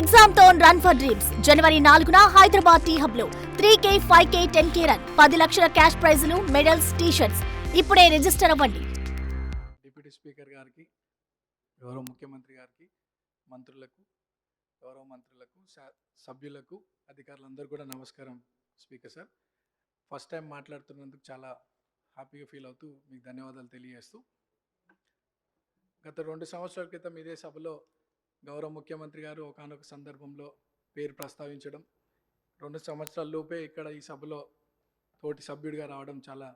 Exam తో run for dreams జనవరి 4న హైదరాబాద్ టీ హబ్ లో 3K, 5K, 10K రన్ 10 లక్షల క్యాష్ ప్రైజులు, మెడల్స్, టీ-షర్ట్స్. ఇప్పుడే రిజిస్టర్ అవ్వండి. డిప్యూటీ స్పీకర్ గారికి, గౌరవ ముఖ్యమంత్రి గారికి, మంత్రులకు, గౌరవ మంత్రులకు, సభ్యులకు, అధికారులందరూ కూడా నమస్కారం. స్పీకర్ సార్, ఫస్ట్ టైం మాట్లాడుతున్నందుకు చాలా హ్యాపీగా ఫీల్ అవుతూ మీకు ధన్యవాదాలు తెలియజేస్తూ, గత 2 సంవత్సరాల క్రితం ఇదే సభలో గౌరవ ముఖ్యమంత్రి గారు ఒకానొక సందర్భంలో పేరు ప్రస్తావించడం, 2 సంవత్సరాల లోపే ఇక్కడ ఈ సభలో తోటి సభ్యుడిగా రావడం చాలా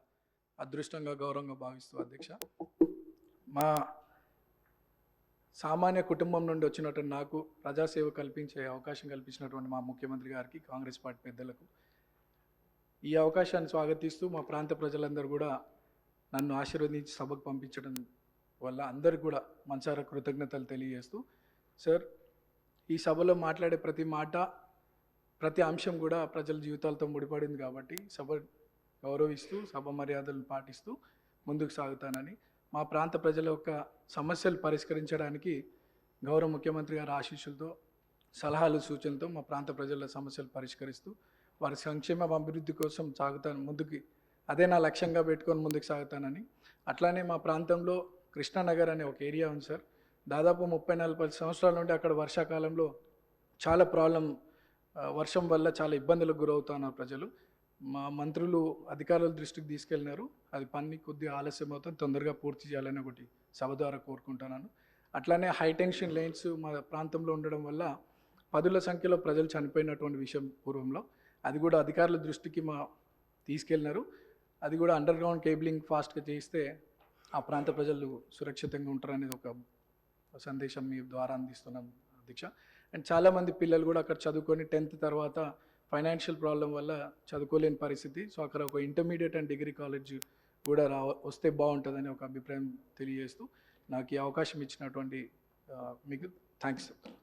అదృష్టంగా, గౌరవంగా భావిస్తూ అధ్యక్ష, మా సామాన్య కుటుంబం నుండి వచ్చినటువంటి నాకు ప్రజాసేవ కల్పించే అవకాశం కల్పించినటువంటి మా ముఖ్యమంత్రి గారికి, కాంగ్రెస్ పార్టీ పెద్దలకు ఈ అవకాశాన్ని స్వాగతిస్తూ మా ప్రాంత ప్రజలందరూ కూడా నన్ను ఆశీర్వదించి సభకు పంపించడం వల్ల అందరికీ కూడా మనసారా కృతజ్ఞతలు తెలియజేస్తూ, సార్, ఈ సభలో మాట్లాడే ప్రతి మాట, ప్రతి అంశం కూడా ప్రజల జీవితాలతో ముడిపడింది కాబట్టి సభ గౌరవిస్తూ, సభ మర్యాదలను పాటిస్తూ ముందుకు సాగుతానని, మా ప్రాంత ప్రజల యొక్క సమస్యలు పరిష్కరించడానికి గౌరవ ముఖ్యమంత్రి గారి ఆశీస్సులతో, సలహాలు, సూచనలతో మా ప్రాంత ప్రజల సమస్యలు పరిష్కరిస్తూ వారి సంక్షేమ అభివృద్ధి కోసం సాగుతాను ముందుకి, అదే నా లక్ష్యంగా పెట్టుకొని ముందుకు సాగుతానని. అట్లానే మా ప్రాంతంలో కృష్ణానగర్ అనే ఒక ఏరియా ఉంది సార్, దాదాపు 30-40 సంవత్సరాల నుండి అక్కడ వర్షాకాలంలో చాలా వర్షం వల్ల చాలా ఇబ్బందులకు గురవుతున్నారు ప్రజలు. మా మంత్రులు, అధికారుల దృష్టికి తీసుకెళ్ళినారు, అది పని కొద్దిగా ఆలస్యం అవుతుంది, తొందరగా పూర్తి చేయాలని ఒకటి సభ ద్వారా కోరుకుంటున్నాను. అట్లానే హై టెన్షన్ లైన్స్ మా ప్రాంతంలో ఉండడం వల్ల 10ల సంఖ్యలో ప్రజలు చనిపోయినటువంటి విషయం పూర్వంలో, అది కూడా అధికారుల దృష్టికి తీసుకెళ్ళినారు. అది కూడా అండర్ గ్రౌండ్ కేబులింగ్ ఫాస్ట్గా చేస్తే ఆ ప్రాంత ప్రజలు సురక్షితంగా ఉంటారనేది ఒక సందేశం మీ ద్వారా అందిస్తున్నాం అధ్యక్ష. అండ్ చాలామంది పిల్లలు కూడా అక్కడ చదువుకొని 10th తర్వాత ఫైనాన్షియల్ ప్రాబ్లం వల్ల చదువుకోలేని పరిస్థితి. సో అక్కడ ఒక ఇంటర్మీడియట్ అండ్ డిగ్రీ కాలేజ్ కూడా వస్తే బాగుంటుందని ఒక అభిప్రాయం తెలియజేస్తూ, నాకు ఈ అవకాశం ఇచ్చినటువంటి మీకు థ్యాంక్స్.